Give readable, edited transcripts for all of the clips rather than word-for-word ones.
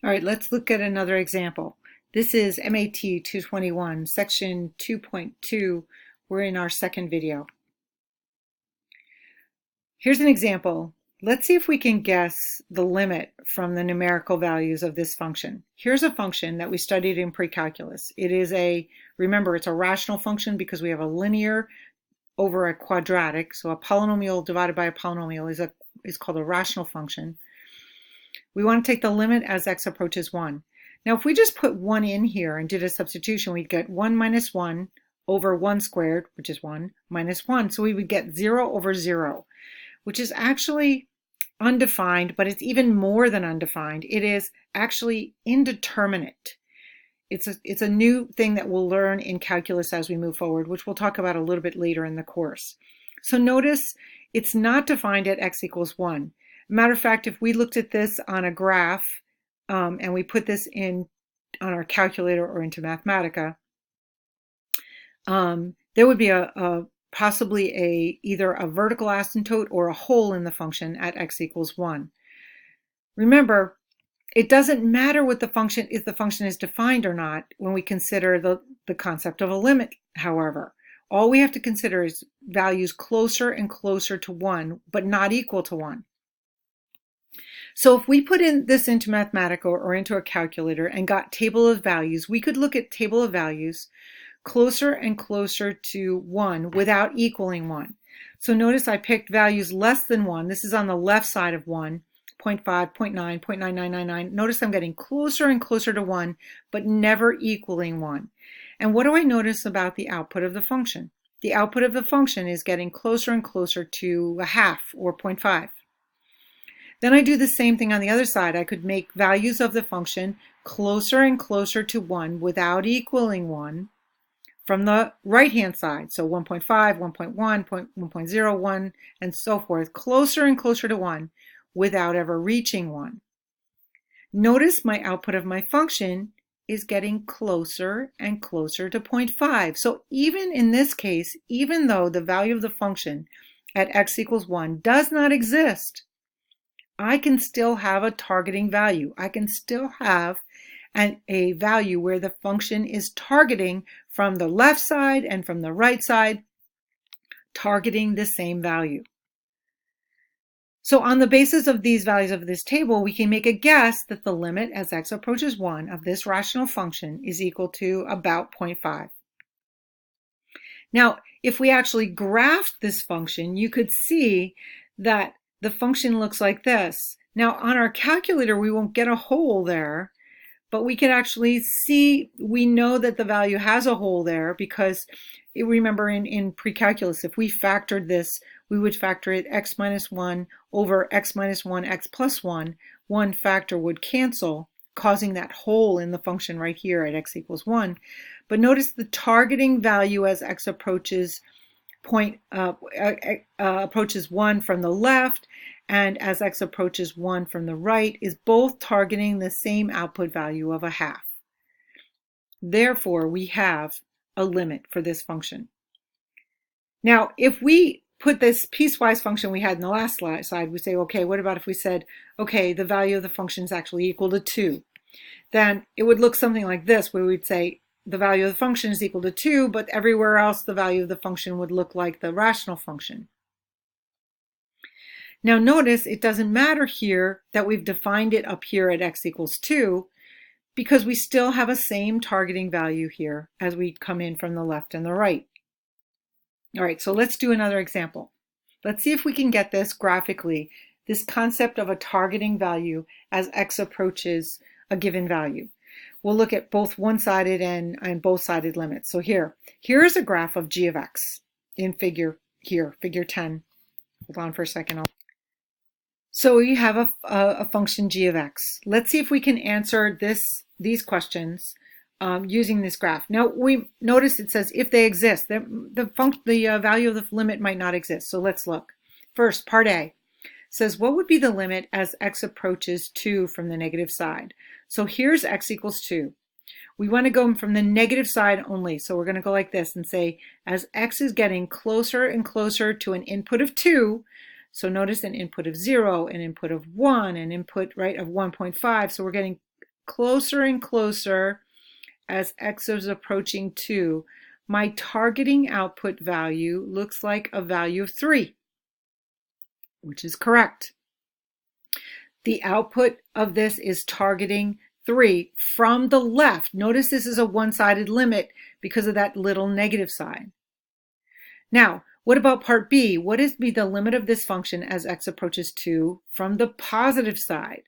All right, let's look at another example. This is MAT 221, section 2.2. We're in our second video. Here's an example. Let's see if we can guess the limit from the numerical values of this function. Here's a function that we studied in pre-calculus. It is remember, it's a rational function because we have a linear over a quadratic. So a polynomial divided by a polynomial is called a rational function. We want to take the limit as x approaches 1. Now, if we just put 1 in here and did a substitution, we'd get 1 minus 1 over 1 squared, which is 1, minus 1. So we would get 0 over 0, which is actually undefined, but it's even more than undefined. It is actually indeterminate. It's a new thing that we'll learn in calculus as we move forward, which we'll talk about a little bit later in the course. So notice it's not defined at x equals 1. Matter of fact, if we looked at this on a graph and we put this in on our calculator or into Mathematica, there would be possibly either a vertical asymptote or a hole in the function at x equals 1. Remember, it doesn't matter what the function, if the function is defined or not when we consider the concept of a limit, however. All we have to consider is values closer and closer to 1, but not equal to 1. So if we put this into Mathematica or into a calculator and got table of values, we could look at table of values closer and closer to 1 without equaling 1. So notice I picked values less than 1. This is on the left side of 1, 0.5, 0.9, 0.9999. Notice I'm getting closer and closer to 1, but never equaling 1. And what do I notice about the output of the function? The output of the function is getting closer and closer to a half or 0.5. Then I do the same thing on the other side. I could make values of the function closer and closer to 1 without equaling 1 from the right-hand side. So 1.5, 1.1, 1.01, and so forth, closer and closer to 1 without ever reaching 1. Notice my output of my function is getting closer and closer to 0.5. So even in this case, even though the value of the function at x equals 1 does not exist, I can still have a targeting value. I can still have a value where the function is targeting from the left side and from the right side, targeting the same value. So on the basis of these values of this table, we can make a guess that the limit as x approaches 1 of this rational function is equal to about 0.5. Now, if we actually graphed this function, you could see that the function looks like this. Now, on our calculator, we won't get a hole there, but we can actually see, we know that the value has a hole there because remember in pre-calculus, if we factored this, we would factor it x minus 1 over x minus 1, x plus 1. One factor would cancel, causing that hole in the function right here at x equals 1. But notice the targeting value as x approaches approaches 1 from the left and as x approaches 1 from the right is both targeting the same output value of a half. Therefore, we have a limit for this function. Now, if we put this piecewise function we had in the last slide, we say, okay, what about if we said, okay, the value of the function is actually equal to 2? Then it would look something like this, where we'd say, the value of the function is equal to 2, but everywhere else the value of the function would look like the rational function. Now notice it doesn't matter here that we've defined it up here at x equals 2 because we still have a same targeting value here as we come in from the left and the right. All right, so let's do another example. Let's see if we can get this graphically, this concept of a targeting value as x approaches a given value. We'll look at both one-sided and both-sided limits. So here is a graph of g of x in figure 10. Hold on for a second. So we have a function g of x. Let's see if we can answer these questions using this graph. Now we notice it says if they exist, the value of the limit might not exist. So let's look. First, part A says what would be the limit as x approaches 2 from the negative side? So here's x equals 2. We want to go from the negative side only. So we're going to go like this and say as x is getting closer and closer to an input of 2, so notice an input of 0, an input of 1, an input right of 1.5. So we're getting closer and closer as x is approaching 2, my targeting output value looks like a value of 3, which is correct. The output of this is targeting 3 from the left. Notice this is a one-sided limit because of that little negative sign. Now, what about part B? What is the limit of this function as x approaches 2 from the positive side?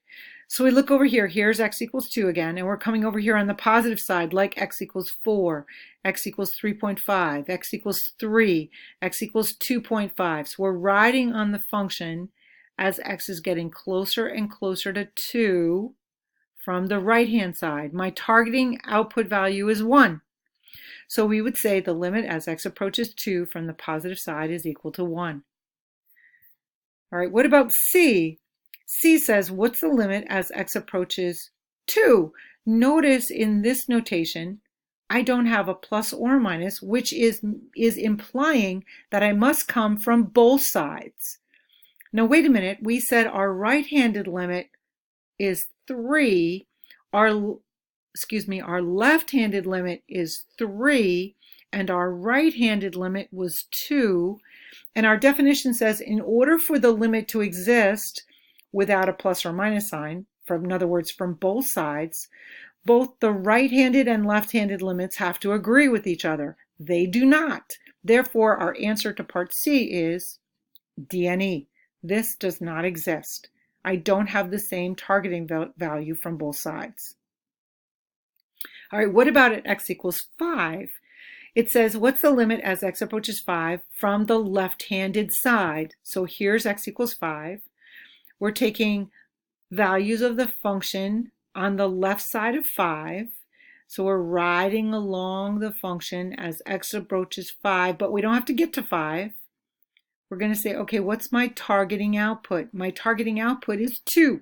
So we look over here, here's x equals 2 again, and we're coming over here on the positive side like x equals 4, x equals 3.5, x equals 3, x equals 2.5. So we're riding on the function as x is getting closer and closer to 2 from the right-hand side. My targeting output value is 1. So we would say the limit as x approaches 2 from the positive side is equal to 1. All right, what about C? C says, what's the limit as x approaches 2? Notice in this notation, I don't have a plus or a minus, which is implying that I must come from both sides. Now, wait a minute. We said our right-handed limit is 3. Our left-handed limit is 3, and our right-handed limit was 2. And our definition says in order for the limit to exist without a plus or minus sign, in other words, from both sides, both the right-handed and left-handed limits have to agree with each other. They do not. Therefore, our answer to part C is D and E. This does not exist. I don't have the same targeting value from both sides. All right, what about at x equals 5? It says, what's the limit as x approaches 5 from the left-handed side? So here's x equals 5. We're taking values of the function on the left side of 5. So we're riding along the function as x approaches 5, but we don't have to get to 5. We're going to say, okay, what's my targeting output? My targeting output is 2.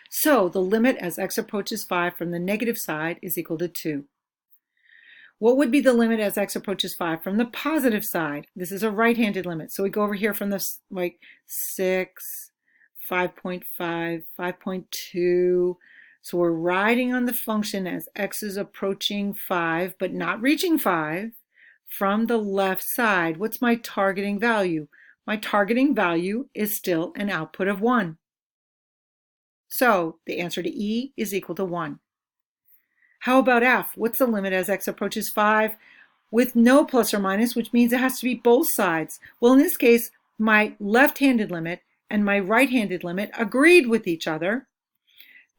So the limit as x approaches 5 from the negative side is equal to 2. What would be the limit as x approaches 5 from the positive side? This is a right-handed limit. So we go over here from the 6, 5.5, 5.2. So we're riding on the function as x is approaching 5, but not reaching 5 from the left side. What's my targeting value? My targeting value is still an output of 1. So the answer to E is equal to 1. How about F? What's the limit as x approaches 5 with no plus or minus, which means it has to be both sides? Well, in this case, my left-handed limit and my right-handed limit agreed with each other.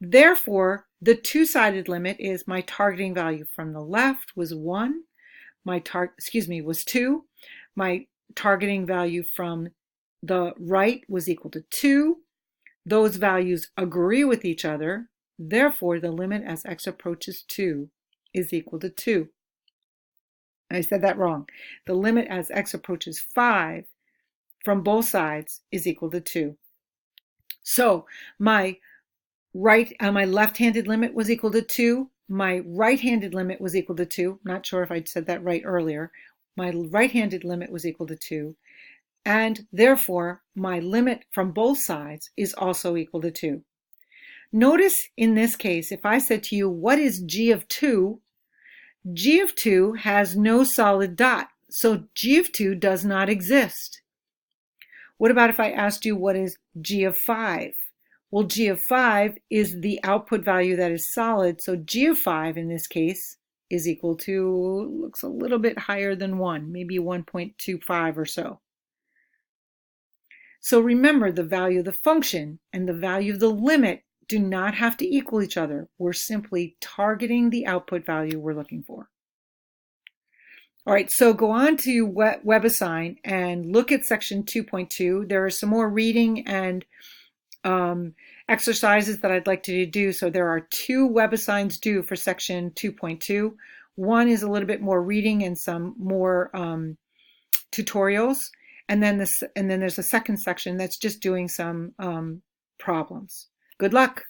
Therefore, the two-sided limit is my targeting value from the left was 1. Was 2. My targeting value from the right was equal to 2. Those values agree with each other. Therefore, the limit as x approaches 2 is equal to 2. I said that wrong. The limit as x approaches 5 from both sides is equal to 2. So my left-handed limit was equal to 2. My right-handed limit was equal to 2. Not sure if I said that right earlier. My right-handed limit was equal to 2. And therefore, my limit from both sides is also equal to 2. Notice in this case, if I said to you, what is g of 2? G of 2 has no solid dot, so g of 2 does not exist. What about if I asked you, what is g of 5? Well, g of 5 is the output value that is solid, so g of 5 in this case is equal to, looks a little bit higher than 1, maybe 1.25 or so. So remember, the value of the function and the value of the limit do not have to equal each other. We're simply targeting the output value we're looking for. All right, so go on to WebAssign and look at section 2.2. There are some more reading and exercises that I'd like you to do. So there are 2 WebAssigns due for section 2.2. One is a little bit more reading and some more tutorials. And then there's a second section that's just doing some problems. Good luck.